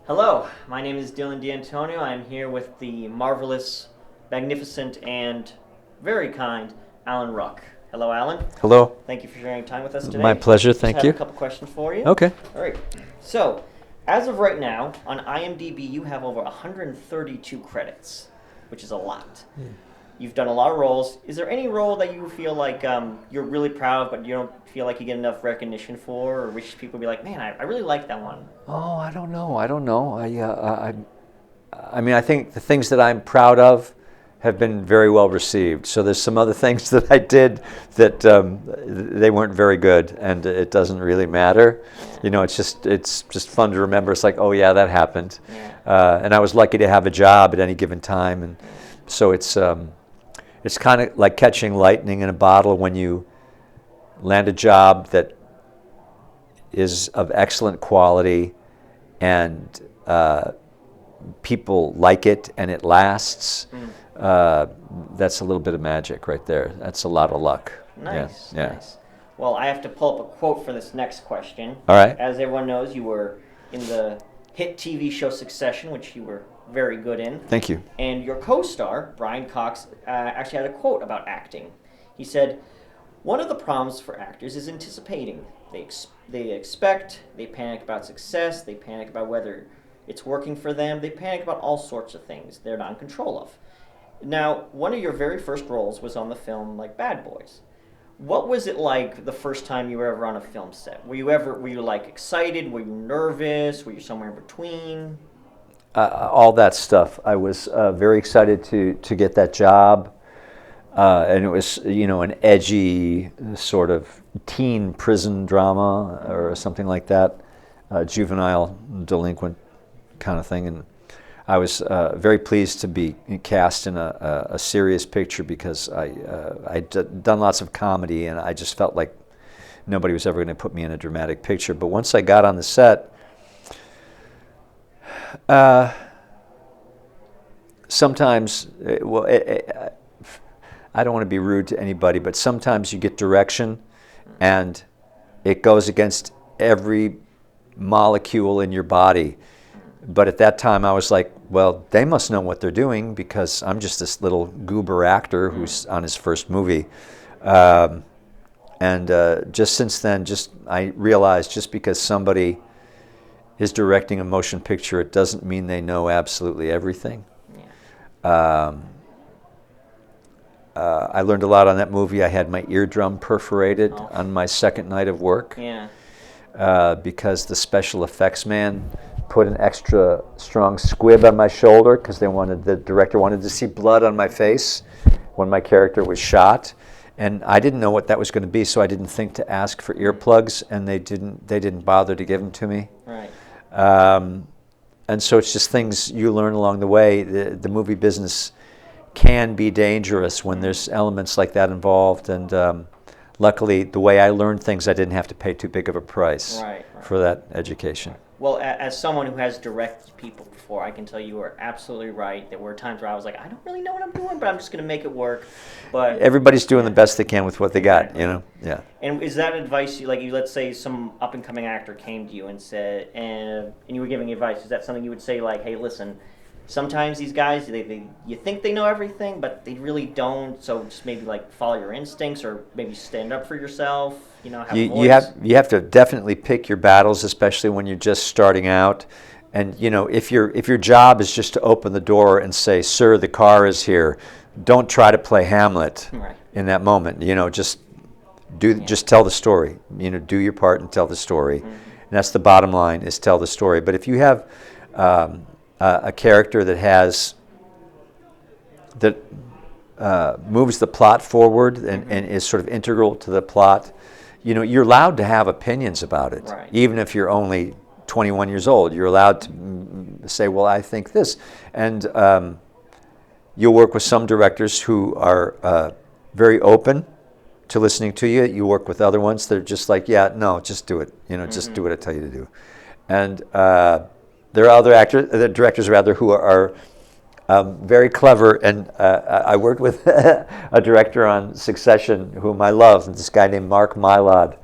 Hello, my name is DiAntonio. I'm here with the marvelous, magnificent, and very kind Alan Ruck. Hello, Alan. Hello. Thank you for sharing time with us today. My pleasure, Just thank have you. a couple questions for you. Okay. All right. So, as of right now, on IMDb, you have over 132 credits, which is a lot. You've done a lot of roles. Is there any role that you feel like you're really proud of, but you don't feel like you get enough recognition for, or wish people would be like, man, I really like that one? Oh, I don't know. I mean, I think the things that I'm proud of have been very well received. So there's some other things that I did that they weren't very good, and it doesn't really matter. You know, it's just fun to remember. It's like, oh yeah, that happened, and I was lucky to have a job at any given time, and so it's kind of like catching lightning in a bottle when you land a job that is of excellent quality and people like it and it lasts. That's a little bit of magic right there. That's a lot of luck. Nice, Yeah. nice. Well, I have to pull up a quote for this next question. All right. As everyone knows, you were in the hit TV show Succession, which you were very good in. Thank you. And your co-star, Brian Cox, actually had a quote about acting. He said, "One of the problems for actors is anticipating. They expect, they panic about success, they panic about whether it's working for them, they panic about all sorts of things they're not in control of." Now, one of your very first roles was on the film like Bad Boys. What was it like the first time you were ever on a film set? Were you like excited? Were you nervous? Were you somewhere in between? All that stuff. I was very excited to get that job, and it was an edgy sort of teen prison drama or something like that, juvenile delinquent kind of thing, and I was very pleased to be cast in a serious picture because I'd done lots of comedy, and I just felt like nobody was ever going to put me in a dramatic picture. But once I got on the set, sometimes, I don't want to be rude to anybody, but sometimes you get direction and it goes against every molecule in your body. But at that time I was like, well, they must know what they're doing because I'm just this little goober actor who's on his first movie. And just since then, I realized just because somebody is directing a motion picture, it doesn't mean they know absolutely everything. I learned a lot on that movie. I had my eardrum perforated on my second night of work because the special effects man put an extra strong squib on my shoulder because the director wanted to see blood on my face when my character was shot. And I didn't know what that was going to be, so I didn't think to ask for earplugs, and they didn't bother to give them to me. Right. And so it's just things you learn along the way. The movie business can be dangerous when there's elements like that involved, and luckily the way I learned things, I didn't have to pay too big of a price for that education. Well, as someone who has directed people before, I can tell you are absolutely right. There were times where I was like, I don't really know what I'm doing, but I'm just going to make it work. But everybody's doing the best they can with what they got, Yeah. And is that advice let's say some up and coming actor came to you and said, and you were giving advice? Is that something you would say like, hey, listen, sometimes these guys you think they know everything, but they really don't. So just maybe like follow your instincts, or maybe stand up for yourself. Have a voice. You have to definitely pick your battles, especially when you're just starting out. And if your job is just to open the door and say, "Sir, the car is here," don't try to play Hamlet in that moment. Just tell the story. Do your part and tell the story. And that's the bottom line: is tell the story. But if you have a character that moves the plot forward and is sort of integral to the plot, you're allowed to have opinions about it, even if you're only 21 years old. You're allowed to say, well, I think this. And you'll work with some directors who are very open to listening to you. You work with other ones that are just like, yeah, no, just do it. Just do what I tell you to do. And there are other directors rather, who are very clever. And I worked with a director on Succession whom I love, this guy named Mark Mylod.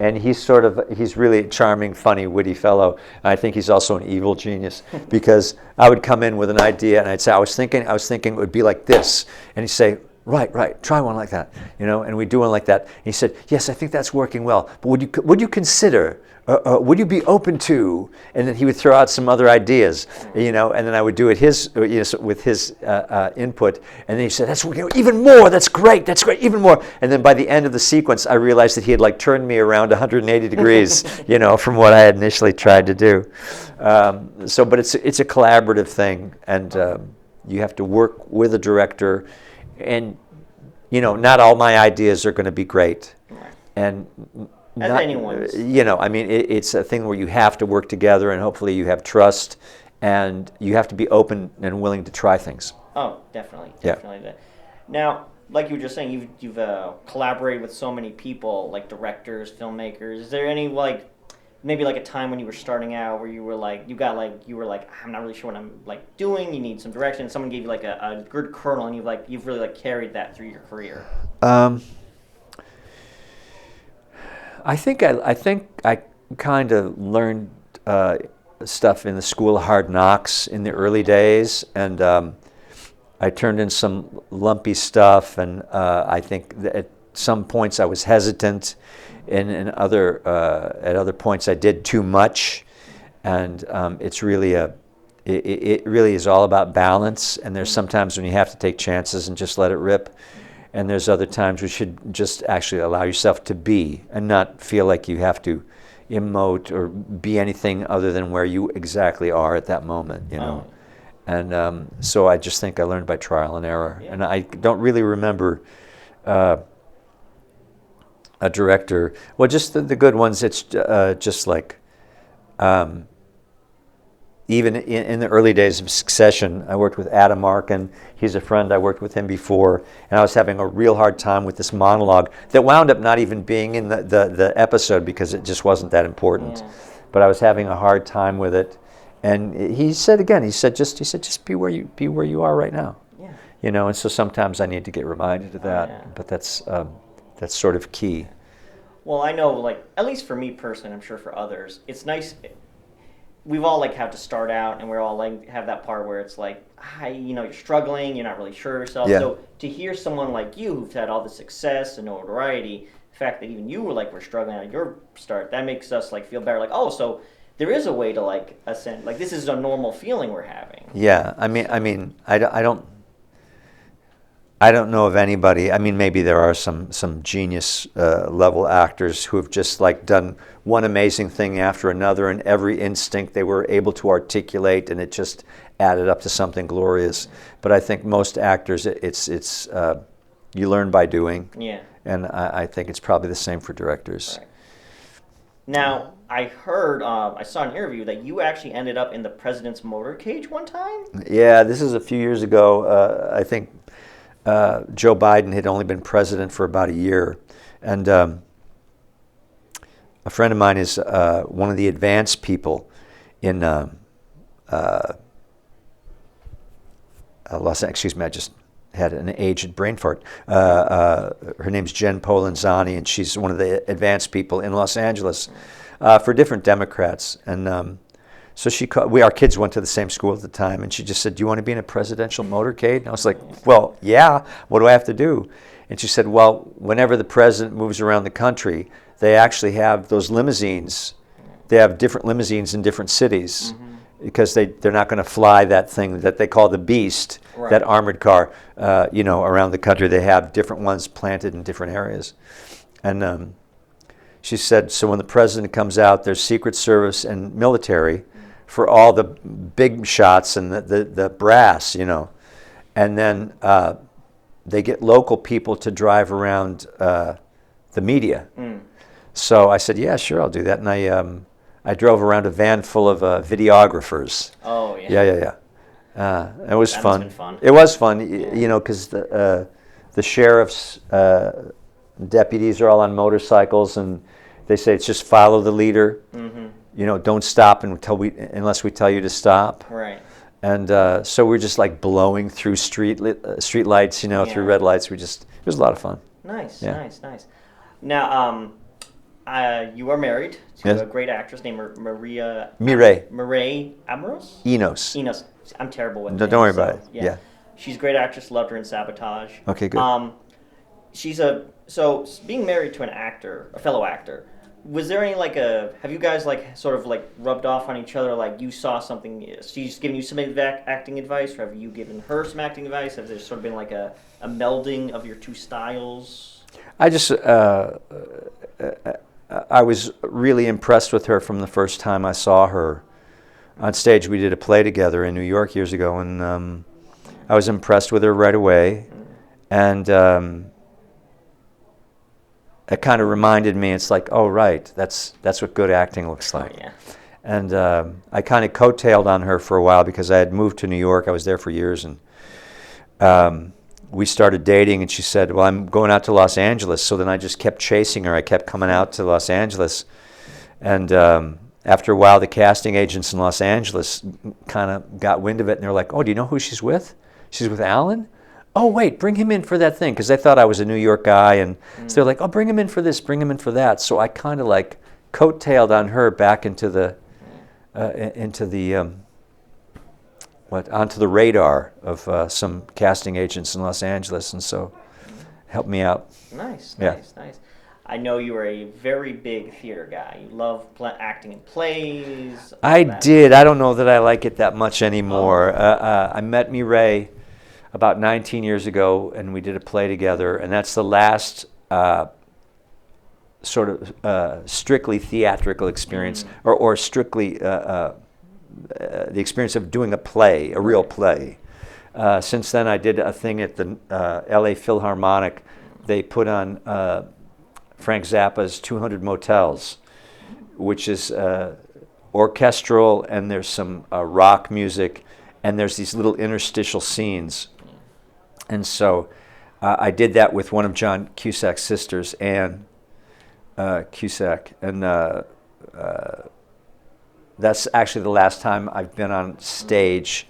and he's really a charming, funny, witty fellow. I think he's also an evil genius because I would come in with an idea and I'd say, I was thinking it would be like this, and he'd say, right, try one like that, and we'd do one like that. And he said, yes, I think that's working well, but would you consider, would you be open to, and then he would throw out some other ideas, and then I would do it with his input, and then he said, that's working even more, that's great, even more. And then by the end of the sequence, I realized that he had like turned me around 180 degrees, from what I had initially tried to do. But it's a collaborative thing, and you have to work with a director. And not all my ideas are going to be great, and as anyone's. It's a thing where you have to work together, and hopefully you have trust, and you have to be open and willing to try things. Oh, definitely. Yeah. Now, like you were just saying, you've collaborated with so many people, like directors, filmmakers. Is there any maybe like a time when you were starting out where you were like, I'm not really sure what I'm doing, you need some direction, someone gave you like a good kernel, and you've really carried that through your career? I think I kind of learned stuff in the School of Hard Knocks in the early days, and I turned in some lumpy stuff, and I think that at some points I was hesitant, and at other points I did too much, and it's really it really is all about balance. And there's sometimes when you have to take chances and just let it rip, and there's other times you should just actually allow yourself to be and not feel like you have to emote or be anything other than where you exactly are at that moment, Oh. And so I just think I learned by trial and error, and I don't really remember a director. Well, just the good ones. It's just like even in the early days of Succession, I worked with Adam Arkin. He's a friend. I worked with him before, and I was having a real hard time with this monologue that wound up not even being in the episode because it just wasn't that important. Yeah. But I was having a hard time with it, and he said just be where you are right now. Yeah. And so sometimes I need to get reminded of that. Yeah. But that's sort of key. Well, I know, at least for me personally, I'm sure for others, it's nice. We've all have to start out, and we're all have that part where it's you're struggling, you're not really sure yourself. Yeah. So to hear someone like you who've had all the success and notoriety, the fact that even you were struggling at your start, that makes us feel better. So there is a way to ascend. This is a normal feeling we're having. Yeah, I mean, I don't know of anybody. I mean, maybe there are some genius level actors who have just done one amazing thing after another, and every instinct they were able to articulate, and it just added up to something glorious. But I think most actors, it's you learn by doing. Yeah. And I think it's probably the same for directors. Right. Now, I heard, I saw an interview that you actually ended up in the president's motorcade one time? Yeah, this is a few years ago. I think Joe Biden had only been president for about a year. And a friend of mine is one of the advanced people in excuse me, I just had an aged brain fart. Her name's Jen Polenzani, and she's one of the advanced people in Los Angeles for different Democrats. And so our kids went to the same school at the time, and she just said, "Do you want to be in a presidential motorcade?" And I was like, "Well, yeah. What do I have to do?" And she said, "Well, whenever the president moves around the country, they actually have those limousines. They have different limousines in different cities." Mm-hmm. Because they're not going to fly that thing that they call the Beast, right, that armored car, around the country. They have different ones planted in different areas. And she said, so when the president comes out, there's Secret Service and military for all the big shots and the brass, And then they get local people to drive around the media. Mm. So I said, yeah, sure, I'll do that. And I drove around a van full of videographers. Oh, yeah. Yeah. It was fun. Been fun. It was fun, because the sheriff's deputies are all on motorcycles, and they say it's just follow the leader. Mm-hmm. Don't stop unless we tell you to stop. Right. And so we're just blowing through street lights, through red lights. It was a lot of fun. Nice, yeah. nice. Now, You are married to Yes. a great actress named Mireille Amorous? Enos. Enos. I'm terrible with No, names. don't worry So, about it. Yeah. She's a great actress. Loved her in Sabotage. Okay, good. Being married to an actor, a fellow actor, was there any have you guys sort of rubbed off on each other, like you saw something, she's giving you some acting advice, or have you given her some acting advice? Have there sort of been like a melding of your two styles? I just, I was really impressed with her from the first time I saw her on stage. We did a play together in New York years ago, and I was impressed with her right away. And it kind of reminded me, it's like, oh, right, that's what good acting looks like. Oh, yeah. And I kind of coattailed on her for a while because I had moved to New York. I was there for years, and we started dating, and she said, well, I'm going out to Los Angeles. So then I just kept chasing her. I kept coming out to Los Angeles. And after a while, the casting agents in Los Angeles kind of got wind of it, and they're like, oh, do you know who she's with? She's with Alan? Oh, wait, bring him in for that thing, because they thought I was a New York guy. And so they're like, oh, bring him in for this, bring him in for that. So I kind of like coattailed on her back onto the radar of some casting agents in Los Angeles, and so helped me out. Nice. Yeah. I know you were a very big theater guy. You love acting in plays. I did. I don't know that I like it that much anymore. I met Mireille about 19 years ago, and we did a play together, and that's the last sort of strictly theatrical experience, or strictly the experience of doing a play, a real play. Since then, I did a thing at the LA Philharmonic. They put on Frank Zappa's 200 Motels, which is orchestral, and there's some rock music, and there's these little interstitial scenes. And so I did that with one of John Cusack's sisters, Anne Cusack, and that's actually the last time I've been on stage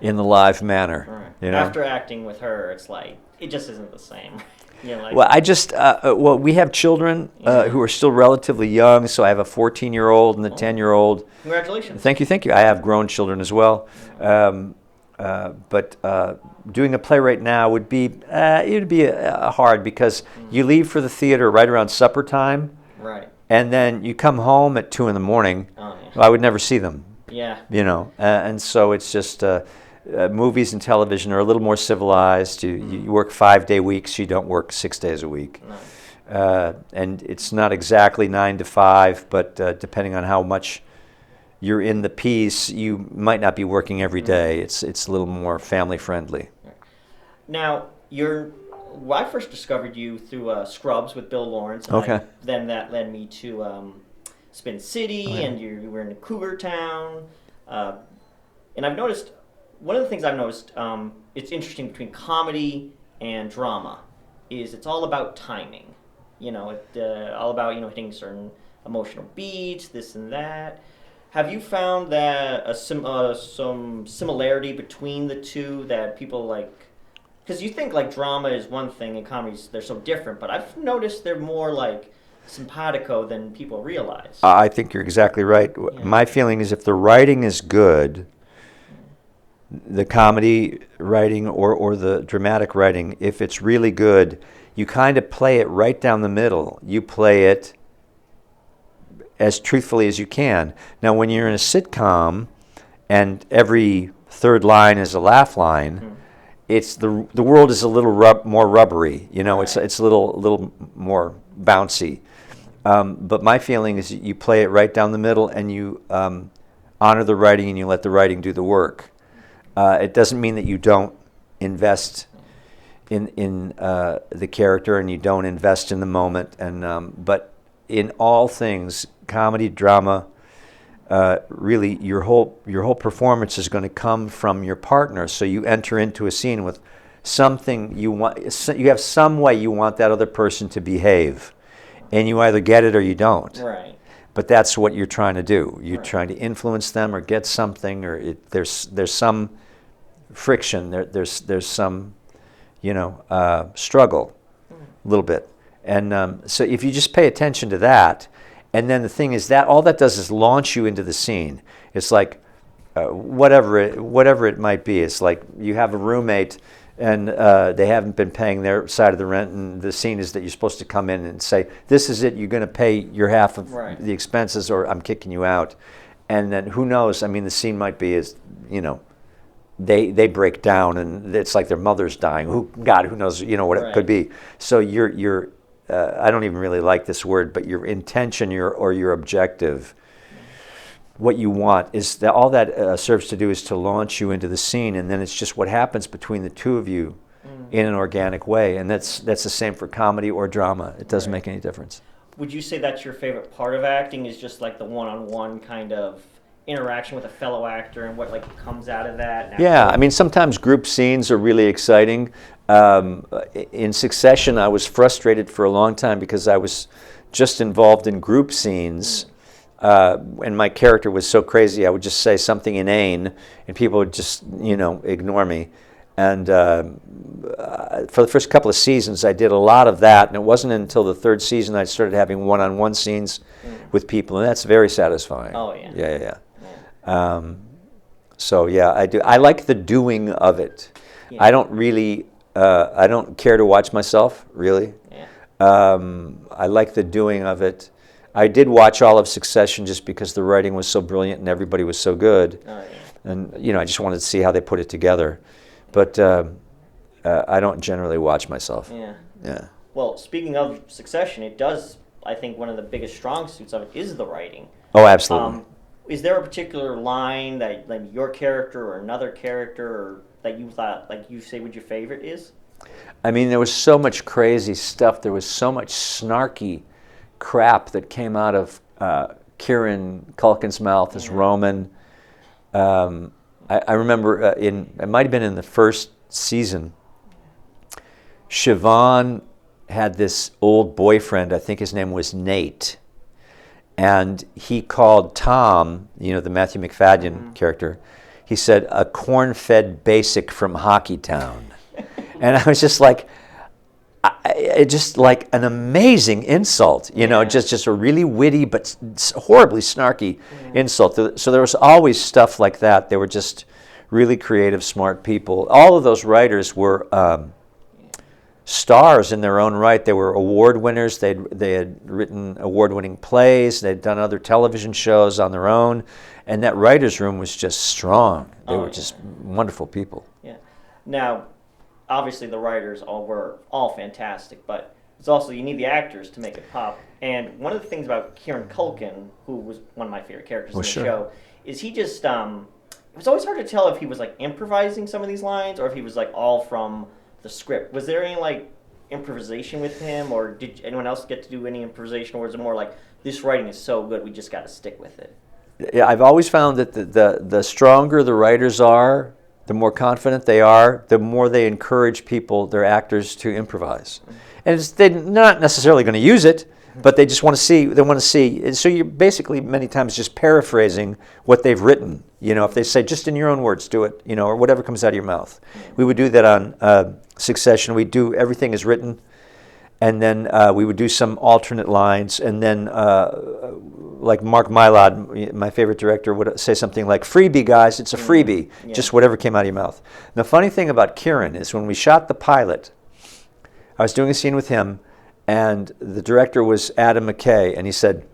in the live manner. Right. You know? After acting with her, it's like, it just isn't the same. Well, I just, we have children who are still relatively young, so I have a 14-year-old and a 10-year-old. Congratulations. Thank you. I have grown children as well. But doing a play right now would be, it would be hard, because you leave for the theater right around supper time. Right. And then you come home at 2 in the morning. Oh, yeah. Well, I would never see them. Yeah. You know, and so it's just movies and television are a little more civilized. You work 5-day weeks. You don't work 6 days a week. No. And it's not exactly 9 to 5, but depending on how much you're in the piece, you might not be working every day. It's a little more family friendly. Now, I first discovered you through Scrubs with Bill Lawrence. And Okay. then that led me to Spin City, and you were in Cougar Town. And I've noticed, one of the things I've noticed, it's interesting between comedy and drama, is it's all about timing. All about, hitting certain emotional beats, this and that. Have you found that some similarity between the two that people like? Because you think like drama is one thing and comedies, they're so different, but I've noticed they're more like simpatico than people realize. I think you're exactly right. Yeah. My feeling is if the writing is good, the comedy writing or the dramatic writing, if it's really good, you kind of play it right down the middle. You play it as truthfully as you can. Now, when you're in a sitcom and every third line is a laugh line, it's the world is a little more rubbery. It's a little more bouncy. But my feeling is you play it right down the middle, and you honor the writing, and you let the writing do the work. It doesn't mean that you don't invest in the character and you don't invest in the moment. But in all things, comedy, drama, really your whole performance is going to come from your partner. So you enter into a scene with something you want. You have some way you want that other person to behave, and you either get it or you don't. Right. But that's what you're trying to do. You're trying to influence them or get something, or there's some friction. There's some struggle, a little bit. And so if you just pay attention to that, And then the thing is that all that does is launch you into the scene. It's like whatever it might be. It's like you have a roommate and they haven't been paying their side of the rent, and the scene is that you're supposed to come in and say, this is it, you're going to pay your half of the expenses or I'm kicking you out. And then who knows, I mean, the scene might be they break down and it's like their mother's dying. Who knows, what it could be. So you're I don't even really like this word, but your intention, your objective, what you want is that all that serves to do is to launch you into the scene, and then it's just what happens between the two of you in an organic way, and that's the same for comedy or drama. It doesn't make any difference. Would you say that's your favorite part of acting, is just like the one-on-one kind of interaction with a fellow actor and what comes out of that? Yeah, I mean, sometimes group scenes are really exciting. In Succession, I was frustrated for a long time because I was just involved in group scenes. And my character was so crazy, I would just say something inane, and people would just, ignore me. And for the first couple of seasons, I did a lot of that, and it wasn't until the third season I started having one-on-one scenes with people, and that's very satisfying. Oh, yeah. Yeah. So, yeah, I do. I like the doing of it. Yeah. I don't really, I don't care to watch myself, really. Yeah. I like the doing of it. I did watch all of Succession just because the writing was so brilliant and everybody was so good. Oh, yeah. And, I just wanted to see how they put it together. But I don't generally watch myself. Yeah. Yeah. Well, speaking of Succession, it does, I think one of the biggest strong suits of it is the writing. Oh, absolutely. Is there a particular line that your character or another character or that you thought, you say, what your favorite is? I mean, there was so much crazy stuff. There was so much snarky crap that came out of Kieran Culkin's mouth as Roman. I remember it might have been in the first season, Siobhan had this old boyfriend, I think his name was Nate, and he called Tom, the Matthew McFadden character, he said, a corn-fed basic from Hockey Town. And I was just like, just like an amazing insult, just a really witty but horribly snarky insult. So there was always stuff like that. They were just really creative, smart people. All of those writers were stars in their own right. They were award winners. They had written award-winning plays. They'd done other television shows on their own, and that writers' room was just strong. They were just wonderful people. Yeah. Now, obviously the writers were all fantastic, but it's also you need the actors to make it pop. And one of the things about Kieran Culkin, who was one of my favorite characters in the show, is he just it was always hard to tell if he was improvising some of these lines or if he was all from the script. Was there any improvisation with him, or did anyone else get to do any improvisation, or was it more this writing is so good we just got to stick with it? Yeah, I've always found that the stronger the writers are, the more confident they are, the more they encourage their actors to improvise. And they're not necessarily going to use it, but they just want to see. And so you're basically many times just paraphrasing what they've written. If they say, just in your own words, do it, or whatever comes out of your mouth. We would do that on Succession. We'd do everything is written, and then we would do some alternate lines, and then like Mark Mylod, my favorite director, would say something like, freebie, guys, it's a freebie, just whatever came out of your mouth. And the funny thing about Kieran is when we shot the pilot, I was doing a scene with him, and the director was Adam McKay, and he said,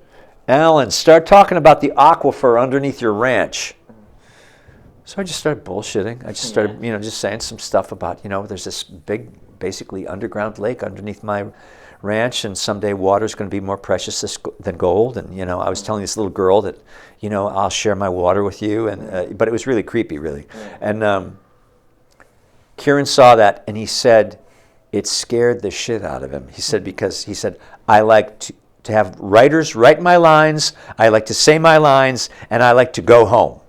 Alan, start talking about the aquifer underneath your ranch. So I just started bullshitting. I just started, just saying some stuff about, there's this big, basically underground lake underneath my ranch, and someday water's going to be more precious than gold. And I was telling this little girl that, I'll share my water with you. And but it was really creepy, really. And Kieran saw that, and he said it scared the shit out of him. He said I like to have writers write my lines. I like to say my lines, and I like to go home.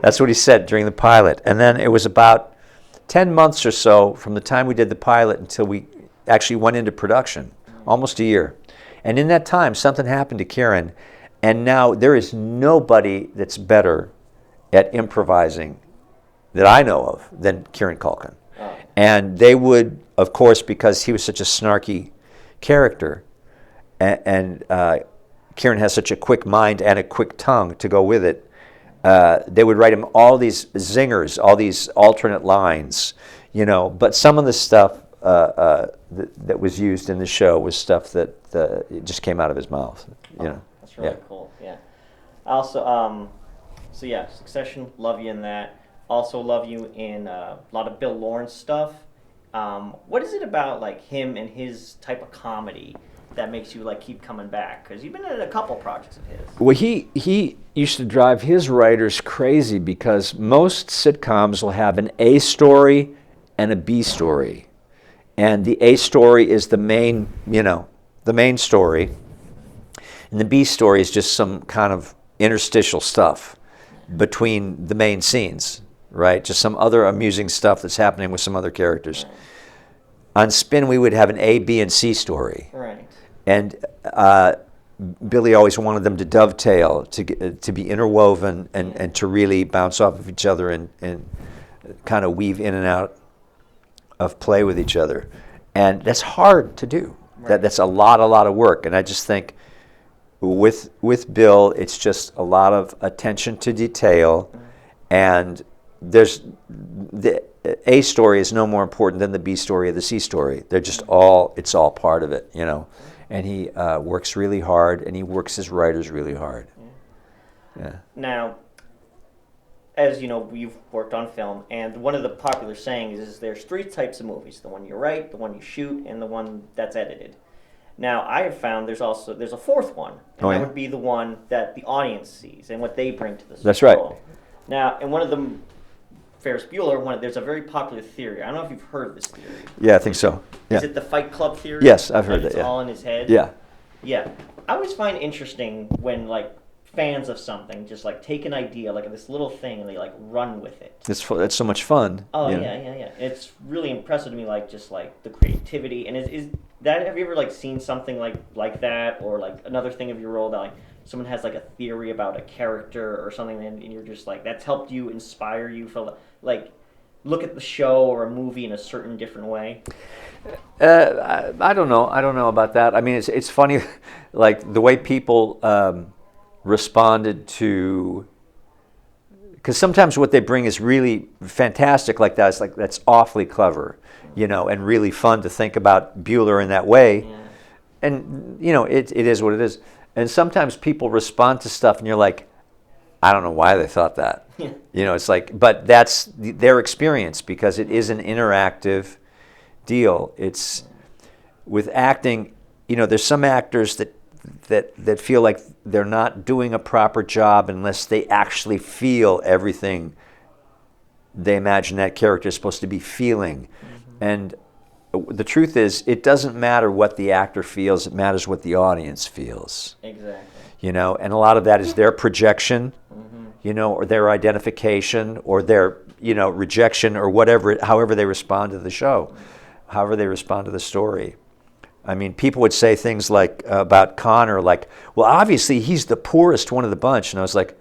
That's what he said during the pilot. And then it was about 10 months or so from the time we did the pilot until we actually went into production, almost a year. And in that time, something happened to Kieran, and now there is nobody that's better at improvising that I know of than Kieran Culkin. Oh. And they would, of course, because he was such a snarky character, and Kieran has such a quick mind and a quick tongue to go with it. They would write him all these zingers, all these alternate lines, But some of the stuff that was used in the show was stuff that it just came out of his mouth. That's really cool. Yeah. Also, Succession. Love you in that. Also love you in a lot of Bill Lawrence stuff. What is it about like him and his type of comedy that makes you like keep coming back? Because you've been in a couple projects of his. Well, he used to drive his writers crazy because most sitcoms will have an A story and a B story, and the A story is the main, the main story, and the B story is just some kind of interstitial stuff between the main scenes, right? Just some other amusing stuff that's happening with some other characters. Right. On Spin, we would have an A, B, and C story. Right. And Billy always wanted them to dovetail, to be interwoven, and to really bounce off of each other and kind of weave in and out of play with each other. And that's hard to do. Right. That's a lot of work. And I just think with Bill, it's just a lot of attention to detail, and there's the A story is no more important than the B story or the C story. They're just it's all part of it, And he works really hard, and he works his writers really hard. Yeah. Now, as you know, you've worked on film, and one of the popular sayings is there's 3 types of movies: the one you write, the one you shoot, and the one that's edited. Now, I have found there's a 4th one, and that would be the one that the audience sees and what they bring to the That's right. Now, in one of them, Ferris Bueller, there's a very popular theory. I don't know if you've heard of this theory. Yeah, I think so. Yeah. Is it the Fight Club theory? Yes, I've heard that. It's all in his head. Yeah. Yeah. I always find it interesting when fans of something just take an idea this little thing and they run with it. It's so much fun. Oh yeah. It's really impressive to me, just the creativity. And is that, have you ever seen something like that, or another thing of your role that someone has a theory about a character or something, and you're just that's helped you, inspire you, feel look at the show or a movie in a certain different way? I don't know. I don't know about that. I mean, it's funny, the way people responded to, because sometimes what they bring is really fantastic like that. It's that's awfully clever, and really fun to think about Bueller in that way. Yeah. And, it is what it is. And sometimes people respond to stuff and you're like, I don't know why they thought that. Yeah. It's but that's their experience, because it is an interactive deal. It's with acting, there's some actors that feel like they're not doing a proper job unless they actually feel everything they imagine that character is supposed to be feeling. Mm-hmm. And the truth is, it doesn't matter what the actor feels, it matters what the audience feels. Exactly. And a lot of that is their projection, mm-hmm. Or their identification, or their, rejection, or whatever, however they respond to the show, however they respond to the story. I mean, people would say things about Connor, well, obviously he's the poorest one of the bunch. And I was like,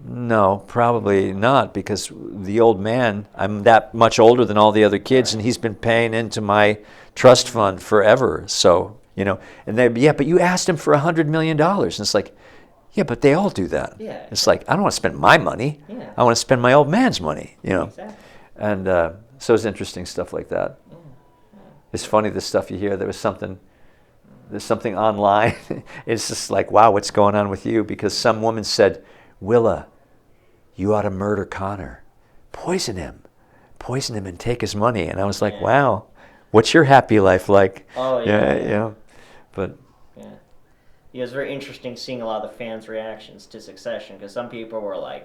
no, probably not, because the old man, I'm that much older than all the other kids, and he's been paying into my trust fund forever. So, and they'd be, yeah, but you asked him for $100 million. And it's yeah, but they all do that. Yeah. It's I don't want to spend my money. Yeah. I want to spend my old man's money, Exactly. And so it's interesting stuff like that. Yeah. It's funny, the stuff you hear. There's something online. It's just wow, what's going on with you? Because some woman said, Willa, you ought to murder Connor. Poison him and take his money. And I was like, wow, what's your happy life like? Oh, yeah. But it was very interesting seeing a lot of the fans' reactions to Succession, because some people were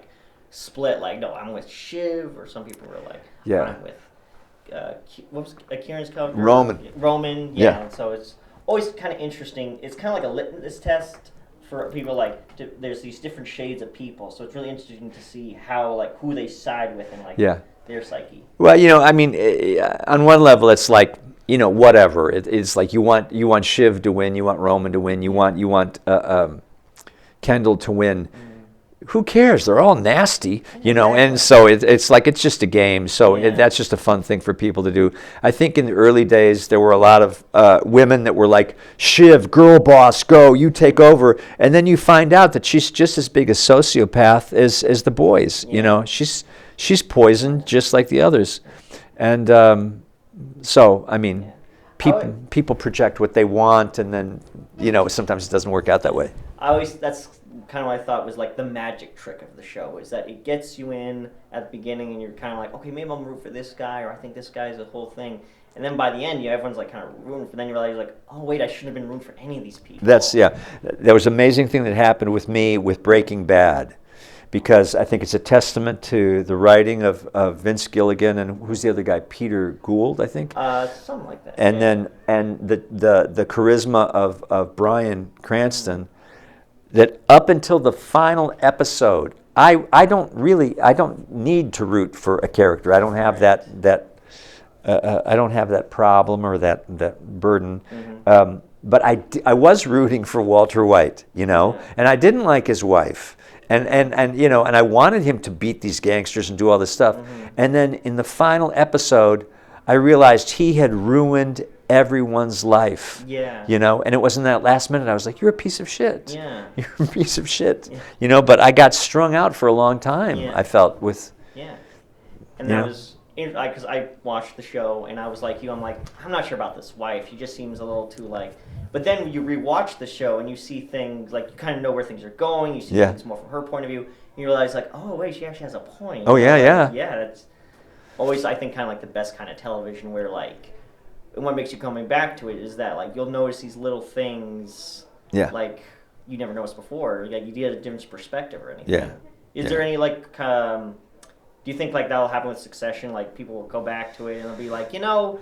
split, no, I'm with Shiv, or some people were I'm with what was Kieran's character? Roman, yeah. And so it's always kind of interesting. It's kind of like a litmus test for people. There's these different shades of people, so it's really interesting to see how who they side with and their psyche. Well, I mean, on one level, it's whatever. It's you want Shiv to win, you want Roman to win, you want Kendall to win. who cares? They're all nasty, you know. And so it's like it's just a game. So that's just a fun thing for people to do. I think in the early days there were a lot of women that were like, Shiv, girl boss, go, you take over. And then you find out that she's just as big a sociopath as the boys. You know, she's poisoned just like the others. And so I mean, people project what they want, and then you know sometimes it doesn't work out that way. That's kind of what I thought was like the magic trick of the show, is that it gets you in at the beginning and you're kind of like, okay, maybe I'm root for this guy, or I think this guy's the whole thing. And then by the end, everyone's like kind of rooting for. Then you realize like, oh wait, I shouldn't have been rooting for any of these people. There was an amazing thing that happened with me with Breaking Bad, because I think it's a testament to the writing of Vince Gilligan and who's the other guy, Peter Gould, I think. Something like that. And then the charisma of Bryan Cranston. That up until the final episode, I don't need to root for a character. I don't have I don't have that problem or that burden. But I was rooting for Walter White, you know, and I didn't like his wife, and you know, and I wanted him to beat these gangsters and do all this stuff. And then in the final episode, I realized he had ruined everyone's life. You know, and it wasn't that last minute I was like, you're a piece of shit. You're a piece of shit. You know, but I got strung out for a long time, I felt, with... And that was... Because I watched the show, and I was like you, I'm like, I'm not sure about this wife. She just seems a little too, like... But then you rewatch the show, and you see things, like, you kind of know where things are going. You see things more from her point of view. And you realize, like, oh, wait, she actually has a point. Oh, yeah. That's always, I think, kind of like the best kind of television where, like... And what makes you coming back to it is that, like, you'll notice these little things, like, you never noticed before. Like, you get a different perspective or anything. Is there any, like, do you think, like, that'll happen with Succession? Like, people will go back to it and they'll be like, you know,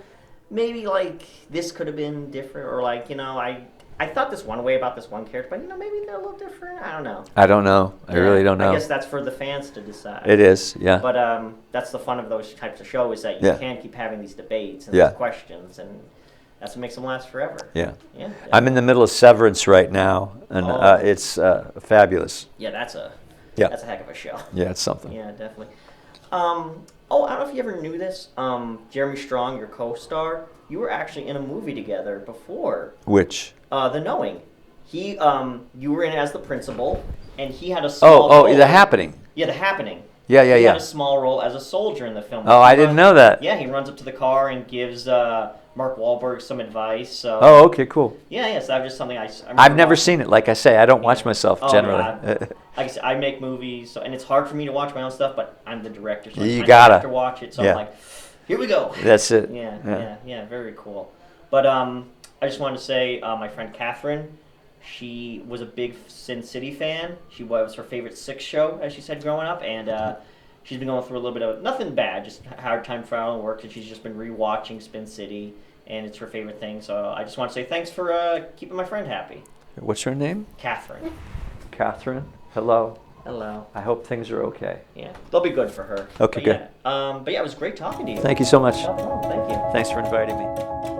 maybe, like, this could have been different. Or, like, you know, I thought this one way about this one character, but, you know, maybe they're a little different. I don't know. I don't know. I really don't know. I guess that's for the fans to decide. It is, But that's the fun of those types of shows, is that you can keep having these debates and these questions, and that's what makes them last forever. I'm in the middle of Severance right now, and it's fabulous. That's a heck of a show. It's something. Definitely. I don't know if you ever knew this. Jeremy Strong, your co-star, you were actually in a movie together before. Which? The Knowing. You were in it as the principal, and he had a small role. The Happening. The Happening. He had a small role as a soldier in the film. I didn't know that. He runs up to the car and gives Mark Wahlberg some advice. So. Okay, cool. So that was just something I've never seen it. Like I say, I don't watch myself generally. Like I said, I make movies, and it's hard for me to watch my own stuff, but I'm the director, so I have to watch it. So I'm like, here we go. That's it. Very cool. But I just wanted to say, my friend Catherine, she was a big Sin City fan. She was her favorite Six show, as she said, growing up, and she's been going through a little bit of, nothing bad, just hard time traveling and work, and she's just been rewatching Spin City, and it's her favorite thing. So I just want to say thanks for keeping my friend happy. What's her name? Catherine. Catherine, hello. Hello. I hope things are okay. They'll be good for her. Okay, good. But it was great talking to you. Thank you so much. No problem. Thank you. Thanks for inviting me.